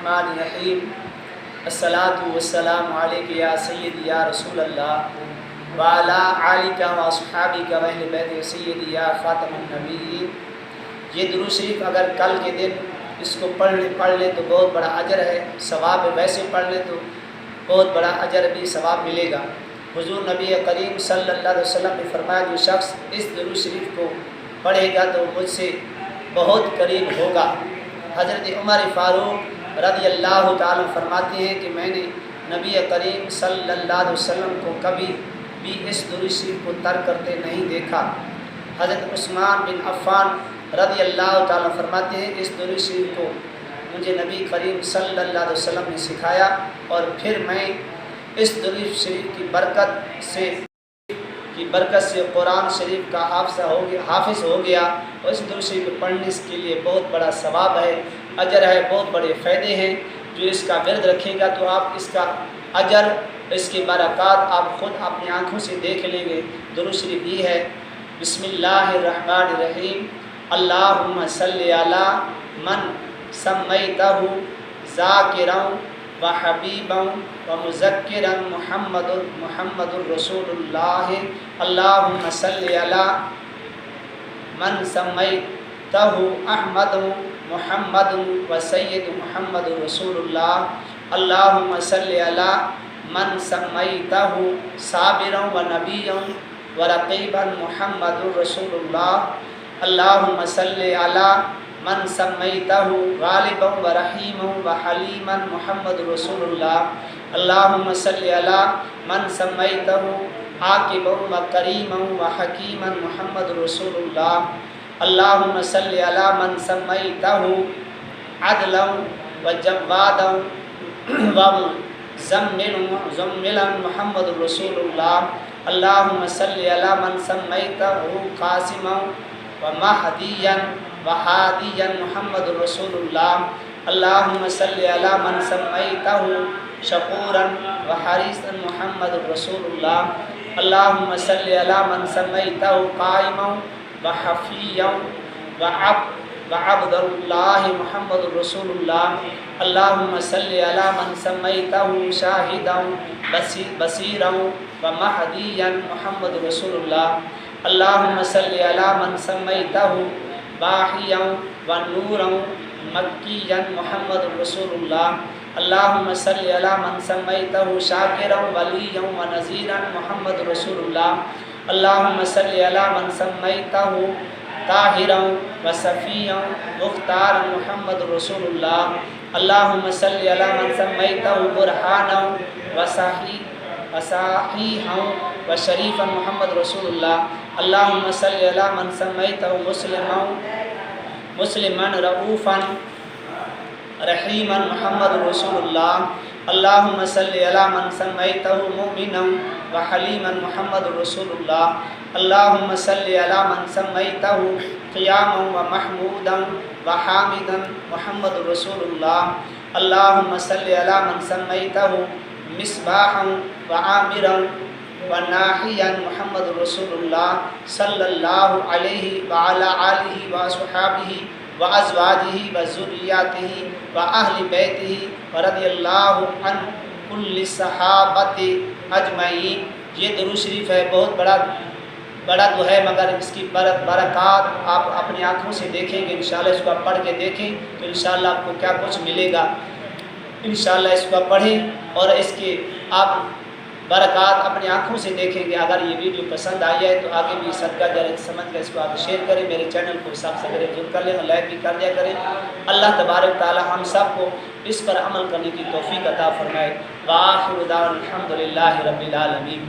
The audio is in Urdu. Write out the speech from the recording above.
الرحمن الرحیم الصلاۃ والسلام علیک یا سیدی یا رسول اللہ وعلی آلک و اصحابک و اہل بیت سیدی یا خاتم النبیین۔ یہ درود شریف اگر کل کے دن اس کو پڑھ لیں تو بہت بڑا اجر ہے، ثواب ہے۔ ویسے پڑھ لیں تو بہت بڑا اجر بھی ثواب ملے گا۔ حضور نبی کریم صلی اللہ علیہ وسلم نے فرمایا جو شخص اس درود شریف کو پڑھے گا تو مجھ سے بہت قریب ہوگا۔ حضرت عمر فاروق رضی اللہ تعالیٰ فرماتے ہیں کہ میں نے نبی کریم صلی اللہ علیہ وسلم کو کبھی بھی اس درود شریف کو ترک کرتے نہیں دیکھا۔ حضرت عثمان بن عفان رضی اللہ تعالیٰ فرماتے ہیں اس درود شریف کو مجھے نبی کریم صلی اللہ علیہ وسلم نے سکھایا اور پھر میں اس درود شریف کی برکت سے قرآن شریف کا حافظ ہو گیا، اور اس درود شریف کو پڑھنے کے لیے بہت بڑا ثواب ہے، اجر ہے، بہت بڑے فائدے ہیں۔ جو اس کا ورد رکھے گا تو آپ اس کا اجر، اس کی برکات آپ خود اپنی آنکھوں سے دیکھ لیں گے۔ درود شریف یہ ہے: بسم اللہ الرحمن الرحیم، اللہم صلی علی من سمیتہ ذاکرا و حبیبا و مذکرا محمد الرسول اللہ، اللہم صلی علی من سمیتہ احمد محمد و سید محمد رسول اللہ، اللہم صلی علی من سمیتہ صابرا و نبیا و رقیبا محمد رسول اللہ، اللہم صلی علی من سمیتہ غالبا و رحیما و حلیما محمد رسول اللہ، اللہم صلی علی من سمیتہ عاقبا و کریما و حکیما محمد رسول اللہ، اللہم صلی علی من سمیتہ عدلا و جوادا و زملا محمد رسول اللہ، اللہم صلی علی من سمیتہ قاسما و مہدیا و ہادیا محمد رسول اللہ، اللہم صلی علی من سمیتہ شکورا و حریصا محمد رسول اللہ، اللہم صلی علی من سمیتہ قائما و حفیا و عبد اللہ محمد رسول اللہ، اللہم صلی علی من سمیتہ شاہدا بصیرا و مہدیا محمد رسول اللہ، اللہم صلی علی من سمیتہ باحیا و نورا مکیا محمد رسول اللہ، اللہم صلی علی من سمیتہ شاکرا ولیا و نذیرا محمد رسول اللہ، اللہم صلی علی من سمیتہ طاہرا و صفیا مختارا محمد رسول اللہ، اللہم صلی علی من سمیتہ برہانا و صحیحا و شریفا محمد رسول اللہ، اللہم صلی علی من سمیتہ مسلما رؤوفا رحیما محمد رسول اللہ، اللہم صلی علی من سمیتہ مؤمنا و حلیما محمد رسول اللہ، اللہم صلی علی من سمیتہ قیاما و محمودا و حامدا محمد رسول اللہ، اللہم صلی علی من سمیتہ مصباحا و عامرا و ناحیا محمد رسول اللہ، صلی اللہ علیہ وعلی آلہ و اصحابہ و ازواجہ و ذریاتہ و اہل بیتہ و رضی اللہ عن کل صحابۃ اجمعین۔ یہ درود شریف ہے، بہت بڑا تو ہے، مگر اس کی برکات آپ اپنی آنکھوں سے دیکھیں گے۔ انشاءاللہ اس کو آپ پڑھ کے دیکھیں تو انشاءاللہ آپ کو کیا کچھ ملے گا۔ انشاءاللہ اس کو پڑھیں اور اس کے آپ برکات اپنی آنکھوں سے دیکھیں گے۔ اگر یہ ویڈیو پسند آئی ہے تو آگے بھی صدقہ جاریہ سمجھ کر اس کو آپ شیئر کریں، میرے چینل کو سبسکرائب ضرور کر لیں اور لائک بھی کر دیا کریں۔ اللہ تبارک تعالی ہم سب کو اس پر عمل کرنے کی توفیق عطا فرمائے۔ وآخر دعوانا الحمدللہ رب العالمین۔